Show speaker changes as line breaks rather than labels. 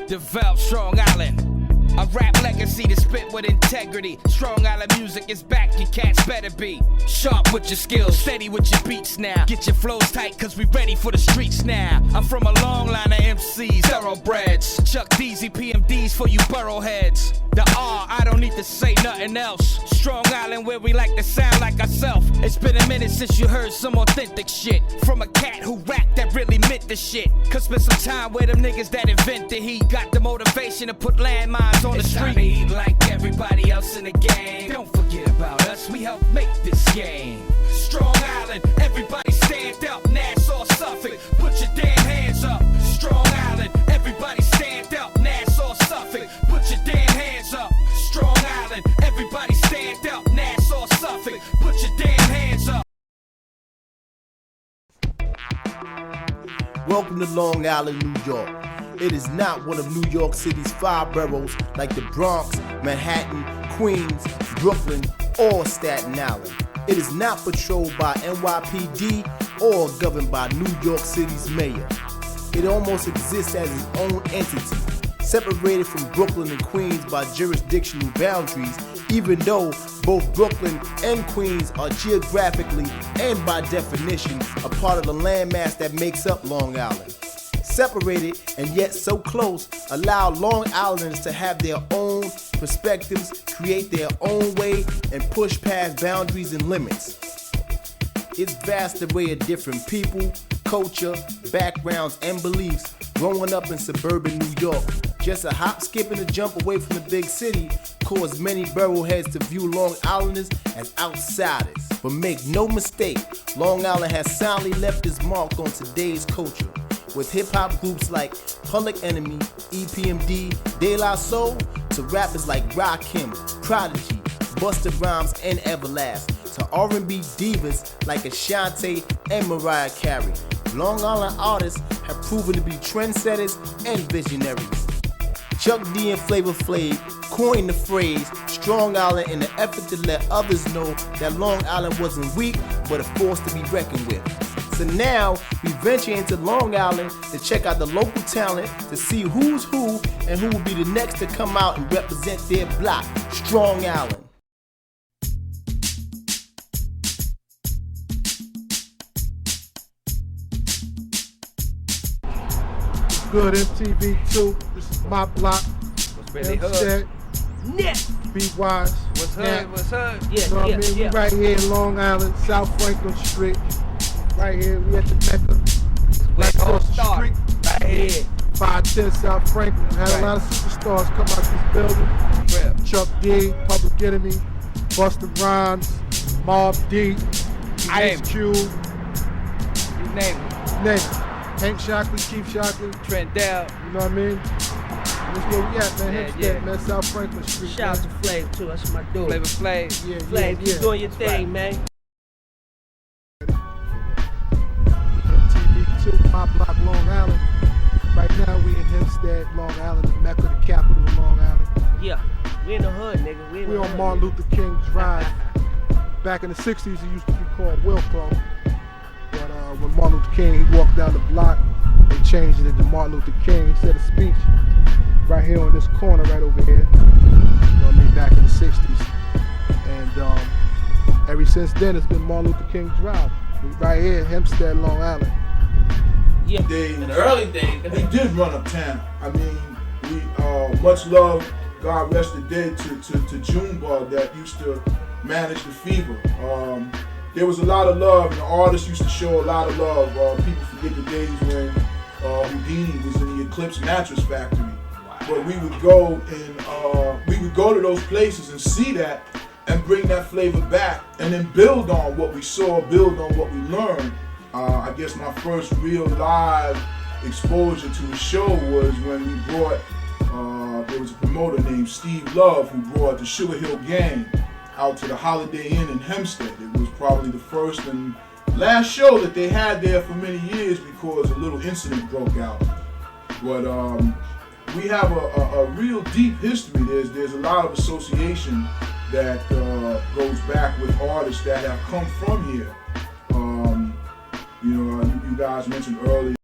Develop Strong Island. A rap legacy to spit with integrity. Strong Island music is back, you cats better be sharp with your skills, steady with your beats now. Get your flows tight, cause we ready for the streets now. I'm from a long line of MCs, thoroughbreds. Chuck D's, PMDs for you burrowheads. The R, I don't need to say nothing else. Strong Island where we like to sound like ourselves. It's been a minute since you heard some authentic shit from a cat who rapped that really meant the shit. Cause spend some time with them niggas that invent the heat. Got the motivation to put landmines on the street. Time to eat like everybody else in the game. Don't forget about us, we help make this game. Strong Island, everybody stand up. Nassau, Suffolk, put your damn hands up. Strong Island, everybody stand up. Nassau, Suffolk, put your damn hands up. Strong Island, everybody stand up. Nassau, Suffolk, put your damn hands up.
Welcome to Long Island, New York. It is not one of New York City's 5 boroughs like the Bronx, Manhattan, Queens, Brooklyn, or Staten Island. It is not patrolled by NYPD or governed by New York City's mayor. It almost exists as its own entity, separated from Brooklyn and Queens by jurisdictional boundaries, even though both Brooklyn and Queens are geographically and by definition a part of the landmass that makes up Long Island. Separated and yet so close allow Long Islanders to have their own perspectives, create their own way, and push past boundaries and limits. Its vast array of different people, culture, backgrounds, and beliefs growing up in suburban New York, just a hop, skip, and a jump away from the big city, caused many boroughheads to view Long Islanders as outsiders. But make no mistake, Long Island has soundly left its mark on today's culture, with hip-hop groups like Public Enemy, EPMD, De La Soul, to rappers like Rakim, Prodigy, Busta Rhymes, and Everlast, to R&B divas like Ashanti and Mariah Carey. Long Island artists have proven to be trendsetters and visionaries. Chuck D and Flavor Flav coined the phrase Strong Island in an effort to let others know that Long Island wasn't weak, but a force to be reckoned with. So now, we venture into Long Island to check out the local talent to see who's who and who will be the next to come out and represent their block, Strong Island.
Good MTV2, this is Myblock.
What's really
HEMPSTEAD,
hood?
Be Wise.
What's hood?
Now,
What's hood?
you know what I mean? We right here in Long Island, South Franklin Street. Right here, we at the Mecca. Right across the street.
Right here.
510 South Franklin. We had a lot of superstars come out this building.
Real.
Chuck D, Public Enemy, Busta Rhymes, Mobb D, Ice Cube.
You name it.
Name it. Hank Shockley, Chief Shockley.
Trendell.
You know what I mean? That's where we at, man. HEMPSTEAD, man. South Franklin Street.
Shout out to Flav too, that's my dude.
Flavor Flav.
Yeah,
Flav, you doing your thing, man.
MTV2, Myblock, Long Island. Right now we in HEMPSTEAD, Long Island, the Mecca, the capital of Long Island.
Yeah, we in the hood, nigga. We
on Martin Luther King Drive. Back in the 60s, it used to be called Wilco. But when Martin Luther King, he walked down the block, they changed it to Martin Luther King. He said a speech right here on this corner right over here. You know what I mean? Back in the 60s. And ever since then, it's been Martin Luther King Drive. We right here, Hempstead, Long Island.
Yeah.
In the early days, we did run uptown. I mean, we much love, God rest the dead, to Junebug that used to manage the Fever. There was a lot of love, and the artists used to show a lot of love. People forget the days when Houdini was in the Eclipse Mattress Factory. But we would go to those places and see that and bring that flavor back and then build on what we saw, build on what we learned. I guess my first real live exposure to a show was when we brought, there was a promoter named Steve Love who brought the Sugar Hill Gang out to the Holiday Inn in Hempstead. It was probably the first and last show that they had there for many years because a little incident broke out. But we have a real deep history. There's a lot of association that goes back with artists that have come from here. You know, you guys mentioned earlier